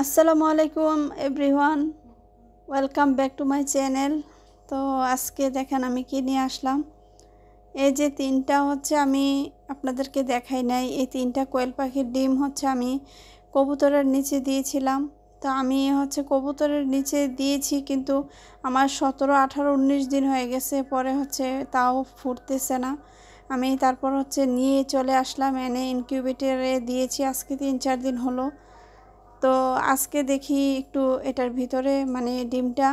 আসসালামু আলাইকুম everyone, welcome back to my channel. তো আজকে দেখেন আমি কি নিয়ে আসলাম। এই যে তিনটা আমি আপনাদেরকে দেখাই নাই, এই তিনটা কোয়েল পাখির ডিম আমি কবুতরের নিচে দিয়েছিলাম। তো আমি কবুতরের নিচে দিয়েছি, কিন্তু আমার 17, 18, 19 দিন হয়ে গেছে, পরে তাও ফুটতেছে না। আমি তারপর নিয়ে চলে আসলাম, এনে ইনকিউবেটরে দিয়েছি। আজকে 3-4 দিন হলো। তো আজকে দেখি একটু এটার ভিতরে ডিমটা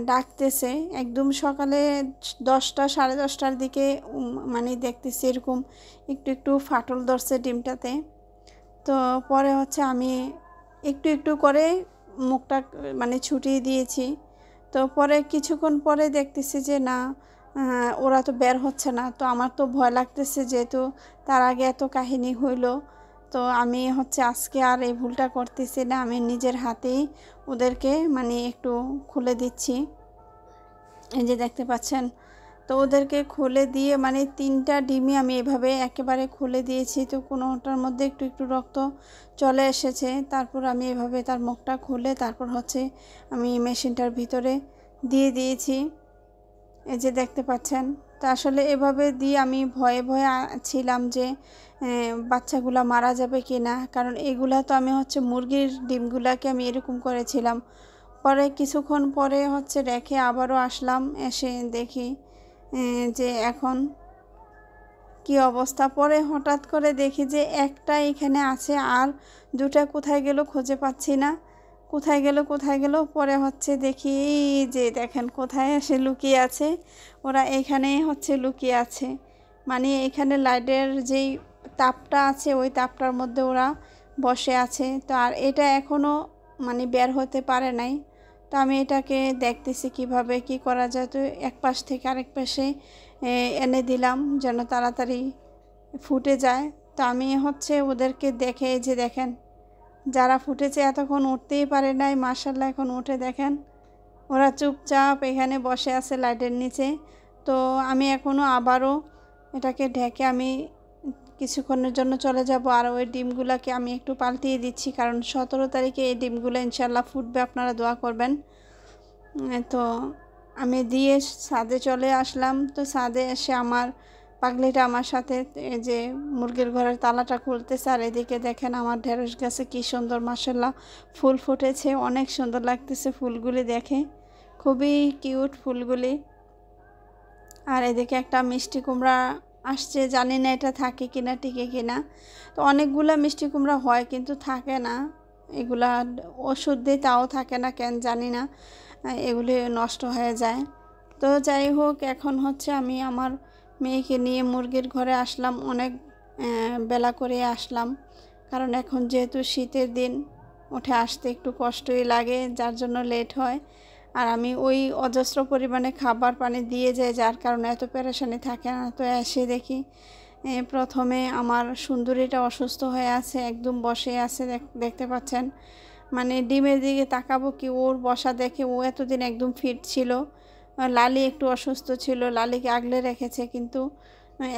ডাকতেছে। একদম সকালে 10টা, 10:30টার দিকে দেখতেছি এরকম একটু একটু ফাটল ধরছে ডিমটাতে। তো পরে আমি একটু একটু করে মুখটা ছুটিয়ে দিয়েছি। তো পরে কিছুক্ষণ পরে দেখতেছি যে না, ওরা তো বের হচ্ছে না। তো আমার তো ভয় লাগতেছে, যেহেতু তার আগে এত কাহিনী হইল। তো আমি আজকে আর এই ভুলটা করতেছি না, আমি নিজের হাতেই ওদেরকে একটু খুলে দিচ্ছি। এই যে দেখতে পাচ্ছেন। তো ওদেরকে খুলে দিয়ে তিনটা ডিমই আমি এভাবে একেবারে খুলে দিয়েছি। তো কোনোটার মধ্যে একটু একটু রক্ত চলে এসেছে। তারপর আমি এভাবে তার মুখটা খুলে তারপর আমি মেশিনটার ভিতরে দিয়ে দিয়েছি। এই যে দেখতে পাচ্ছেন। তো আসলে এভাবে দিয়ে আমি ভয়ে ভয়ে ছিলাম যে বাচ্চাগুলা মারা যাবে কি না, কারণ এগুলা তো আমি মুরগির ডিমগুলাকে আমি এরকম করেছিলাম। পরে কিছুক্ষণ পরে রেখে আবারও আসলাম, এসে দেখি যে এখন কি অবস্থা। পরে হঠাৎ করে দেখি যে একটা এখানে আছে, আর দুটা কোথায় গেল খুঁজে পাচ্ছি না। কোথায় গেল পরে দেখি এই যে দেখেন কোথায় এসে লুকিয়ে আছে। ওরা এখানেই লুকিয়ে আছে, এখানে লাইটের যেই তাপটা আছে ওই তাপটার মধ্যে ওরা বসে আছে। তো আর এটা এখনও বের হতে পারে নাই। তো আমি এটাকে দেখতেছি কিভাবে কি করা যায়। তো এক পাশ থেকে আরেক পাশে এনে দিলাম যেন তাড়াতাড়ি ফুটে যায়। তো আমি ওদেরকে দেখে, এই যে দেখেন, যারা ফুটেছে এতক্ষণ উঠতেই পারে নাই, মাশাআল্লাহ এখন উঠে দেখেন। ওরা চুপচাপ এখানে বসে আছে লাইটের নিচে। তো আমি এখনও আবারও এটাকে ঢেকে আমি কিছুক্ষণের জন্য চলে যাব। আর ওই ডিমগুলোকে আমি একটু পাল্টিয়ে দিচ্ছি, কারণ 17 তারিখে এই ডিমগুলো ইনশাল্লাহ ফুটবে, আপনারা দোয়া করবেন। তো আমি দিয়ে ছাদে চলে আসলাম। তো ছাদে এসে আমার পাগলিটা আমার সাথে এই যে মুরগির ঘরের তালাটা খুলতেছে। আর এদিকে দেখেন আমার ঢেঁড়স গাছে কী সুন্দর মাশাআল্লাহ ফুল ফুটেছে, অনেক সুন্দর লাগতেছে ফুলগুলি দেখে, খুবই কিউট ফুলগুলি। আর এদিকে একটা মিষ্টি কুমড়া আসছে, জানি না এটা থাকে কিনা, টিকে কিনা। তো অনেকগুলা মিষ্টি কুমড়া হয় কিন্তু থাকে না, এগুলা ওষুধ দিয়ে তাও থাকে না কেন জানি না, এগুলি নষ্ট হয়ে যায়। তো যাই হোক, এখন আমি আমার মেয়েকে নিয়ে মুরগির ঘরে আসলাম, অনেক বেলা করে আসলাম, কারণ এখন যেহেতু শীতের দিন উঠে আসতে একটু কষ্টই লাগে, যার জন্য লেট হয়। আর আমি ওই অজস্র পরিমাণে খাবার পানি দিয়ে যাই, যার কারণে এত পেরেশানি থাকে না। তো এসে দেখি প্রথমে আমার সুন্দরীটা অসুস্থ হয়ে আছে, একদম বসে আছে, দেখতে পাচ্ছেন। ডিমের দিকে তাকাবো কি, ওর বসা দেখে ও এতদিন একদম ফিট ছিল। লালি একটু অসুস্থ ছিল, লালিকে আগলে রেখেছে, কিন্তু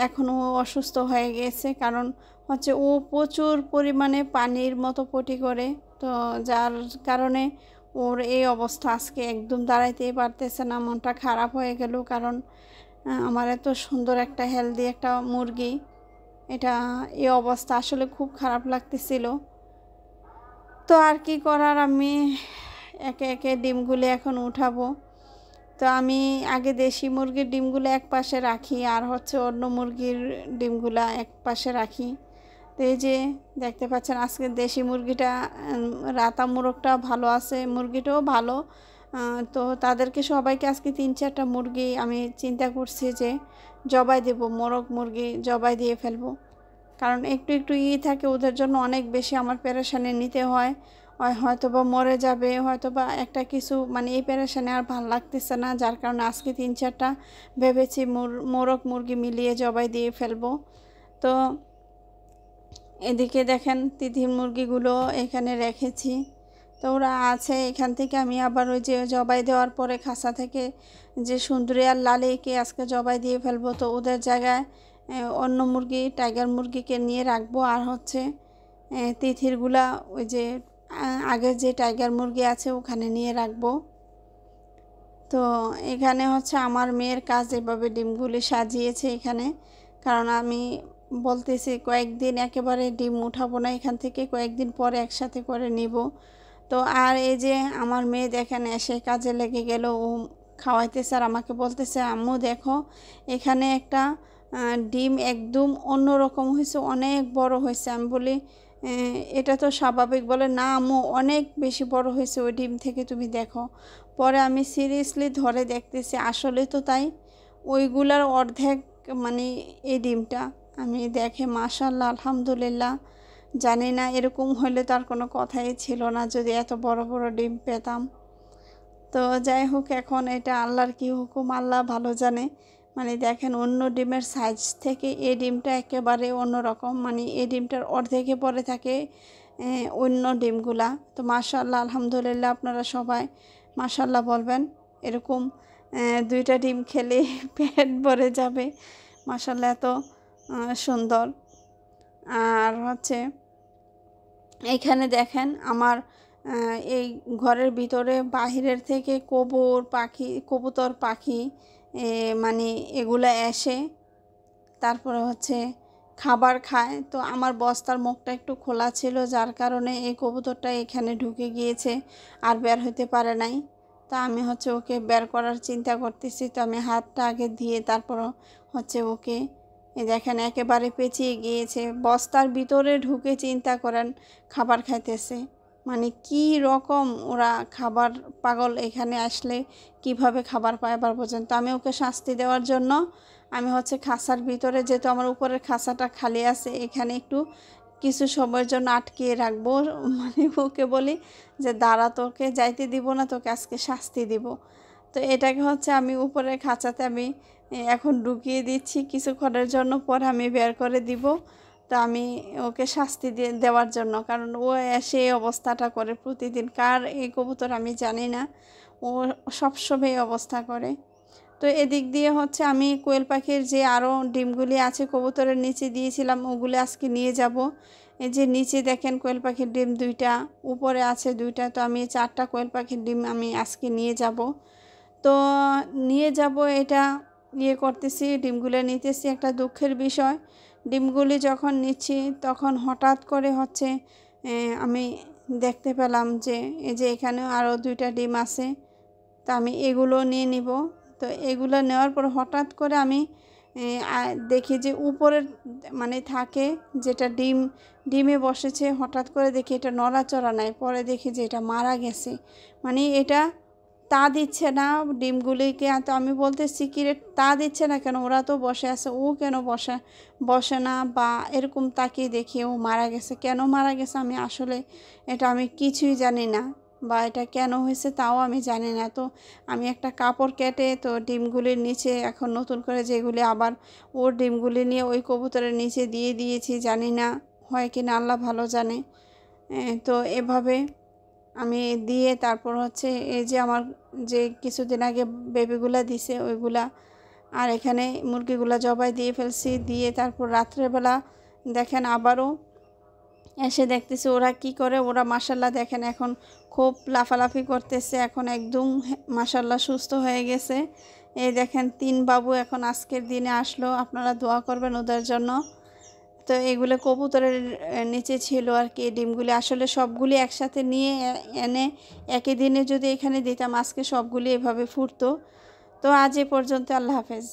এখন ও অসুস্থ হয়ে গেছে, কারণ ও প্রচুর পরিমাণে পানির মতো পটি করে। তো যার কারণে ওর এই অবস্থা, আজকে একদম দাঁড়াইতেই পারতেছে না। মনটা খারাপ হয়ে গেল, কারণ আমার এত সুন্দর একটা হেলদি একটা মুরগি, এটা এই অবস্থা, আসলে খুব খারাপ লাগতেছিল। তো আর কি করার, আমি একে একে ডিমগুলি এখন উঠাবো। তো আমি আগে দেশি মুরগির ডিমগুলো এক পাশে রাখি, আর অন্য মুরগির ডিমগুলা এক পাশে রাখি। তো এই যে দেখতে পাচ্ছেন আজকে দেশি মুরগিটা, রাতা মোরগটা ভালো আছে, মুরগিটাও ভালো। তো তাদেরকে সবাইকে আজকে 3-4টা মুরগি আমি চিন্তা করছি যে জবাই দেব, মোরগ মুরগি জবাই দিয়ে ফেলবো, কারণ একটু একটু থাকে, ওদের জন্য অনেক বেশি আমার পেরেশানি নিতে হয়। হয়তোবা মরে যাবে, হয়তোবা একটা কিছু, এই পেরেশানি আর ভালো লাগতেছে না, যার কারণে আজকে 3-4টা ভেবেছি মোরগ মুরগি মিলিয়ে জবাই দিয়ে ফেলবো। তো এদিকে দেখেন তিথির মুরগিগুলো এখানে রেখেছি। তো ওরা আছে, এখান থেকে আমি আবার ওই যে জবাই দেওয়ার পরে খাঁচা থেকে যে সুন্দরী আর লালিকে আজকে জবাই দিয়ে ফেলবো। তো ওদের জায়গায় অন্য মুরগি, টাইগার মুরগিকে নিয়ে রাখবো। আর তিথিরগুলা ওই যে আগের যে টাইগার মুরগি আছে ওখানে নিয়ে রাখবো। তো এখানে হচ্ছে আমার মেয়ের কাজ এভাবে ডিমগুলি সাজিয়েছে এখানে, কারণ আমি বলতেছি কয়েকদিন একেবারে ডিম উঠাবো না এখান থেকে, কয়েকদিন পরে একসাথে করে নিব। তো আর এই যে আমার মেয়ে দেখেন এসে কাজে লেগে গেল, ও খাওয়াইতেছে আর আমাকে বলতেছে আম্মু দেখো এখানে একটা ডিম একদম অন্যরকম হয়েছে, অনেক বড় হয়েছে। আমি বলি এটা তো স্বাভাবিক। বলে না আম্মু অনেক বেশি বড় হয়েছে ওই ডিম থেকে, তুমি দেখো। পরে আমি সিরিয়াসলি ধরে দেখতেছি, আসলে তো তাই, ওইগুলার অর্ধেক মানে এই ডিমটা। আমি দেখে মাশাআল্লাহ আলহামদুলিল্লাহ, জানি না এরকম হলে তার কোনো কথাই ছিল না যদি এত বড় বড় ডিম পেতাম। তো যাই হোক, এখন এটা আল্লাহর কি হুকুম, আল্লাহ ভালো জানে। মানে দেখেন অন্য ডিমের সাইজ থেকে এই ডিমটা একেবারে অন্যরকম, মানে এই ডিমটার অর্ধেকে পরে থাকে অন্য ডিমগুলা। তো মাশাআল্লাহ আলহামদুলিল্লাহ, আপনারা সবাই মাশাআল্লাহ বলবেন, এরকম 2টা ডিম খেলে পেট ভরে যাবে। মাশাআল্লাহ এত সুন্দর। আর হচ্ছে এইখানে দেখেন আমার এই ঘরের ভিতরে বাহিরের থেকে কবুতর পাখি মানে এগুলো এসে তারপরে হচ্ছে খাবার খায়। তো আমার বস্তার মুখটা একটু খোলা ছিল, যার কারণে এই কবুতরটা এখানে ঢুকে গিয়েছে আর বের হতে পারে নাই। তা আমি হচ্ছে ওকে বের করার চিন্তা করতেছি। তো আমি হাতটা আগে দিয়ে তারপর হচ্ছে ওকে, দেখেন একেবারে পেঁচিয়ে গিয়েছে, বস্তার ভিতরে ঢুকে চিন্তা করেন খাবার খাইতেছে। মানে কি রকম ওরা খাবার পাগল, এখানে আসলে কিভাবে খাবার পায় এবার পর্যন্ত। আমি ওকে শাস্তি দেওয়ার জন্য আমি হচ্ছে খাঁচার ভিতরে, যেহেতু আমার উপরের খাঁচাটা খালি আছে, এখানে একটু কিছু সময়ের জন্য আটকিয়ে রাখবো। মানে ওকে বলি যে দাঁড়া, তোকে যাইতে দিব না, তোকে আজকে শাস্তি দিব। তো এটাকে হচ্ছে আমি উপরের খাঁচাতে আমি এখন ঢুকিয়ে দিচ্ছি কিছুক্ষণের জন্য, পরে আমি বের করে দিব। তো আমি ওকে শাস্তি দেওয়ার জন্য, কারণ ও এসে এই অবস্থাটা করে প্রতিদিন। কার এই কবুতর আমি জানি না, ও সবসময় এই অবস্থা করে। তো এদিক দিয়ে হচ্ছে আমি কোয়েল পাখির যে আরও ডিমগুলি আছে কবুতরের নিচে দিয়েছিলাম, ওগুলি আজকে নিয়ে যাব। এই যে নিচে দেখেন কোয়েল পাখির ডিম 2টা, উপরে আছে 2টা। তো আমি 4টা কোয়েল পাখির ডিম আমি আজকে নিয়ে যাব। তো নিয়ে যাব, এটা করতেছি, ডিমগুলো নিতেছি। একটা দুঃখের বিষয়, ডিমগুলি যখন নিচ্ছি তখন হঠাৎ করে হচ্ছে আমি দেখতে পেলাম যে এই যে এখানেও আরও 2টা ডিম আছে। তো আমি এগুলো নিয়ে নিব। তো এগুলো নেওয়ার পর হঠাৎ করে আমি দেখি যে উপরের মানে থাকে যেটা ডিমে বসেছে, হঠাৎ করে দেখি এটা নড়াচড়া নাই। পরে দেখি যে এটা মারা গেছে, মানে এটা তা দিচ্ছে না ডিমগুলিকে। তো আমি বলতেছি কি রে, তা দিচ্ছে না কেন, ওরা তো বসে আছে, ও কেন বসে না, বা এরকম তাকিয়ে দেখি ও মারা গেছে। কেন মারা গেছে আমি আসলে এটা আমি কিছুই জানি না, বা এটা কেন হয়েছে তাও আমি জানি না। তো আমি একটা কাপড় কেটে তো ডিমগুলির নিচে এখন নতুন করে যেগুলি আবার ওর ডিমগুলি নিয়ে ওই কবুতরের নিচে দিয়ে দিয়েছি, জানি না হয় কি না, আল্লাহ ভালো জানে। তো এভাবে আমি দিয়ে তারপর হচ্ছে এই যে আমার যে কিছুদিন আগে বেবিগুলা দিছে ওইগুলা, আর এখানে মুরগিগুলা জবাই দিয়ে ফেলছি। দিয়ে তারপর রাত্রেবেলা দেখেন আবারও এসে দেখতেছি ওরা কি করে। ওরা মাশাল্লাহ দেখেন এখন খুব লাফালাফি করতেছে, এখন একদম মাশাল্লাহ সুস্থ হয়ে গেছে। এই দেখেন 3 বাবু এখন আজকের দিনে আসলো, আপনারা দোয়া করবেন ওদের জন্য। তো এগুলো কবুতরের নিচে ছিল আর কি ডিমগুলি। আসলে সবগুলি একসাথে নিয়ে এনে একই দিনে যদি এখানে দিতাম, আজকে সবগুলি এভাবে ফুটতো। তো আজ এ পর্যন্ত, আল্লাহ হাফেজ।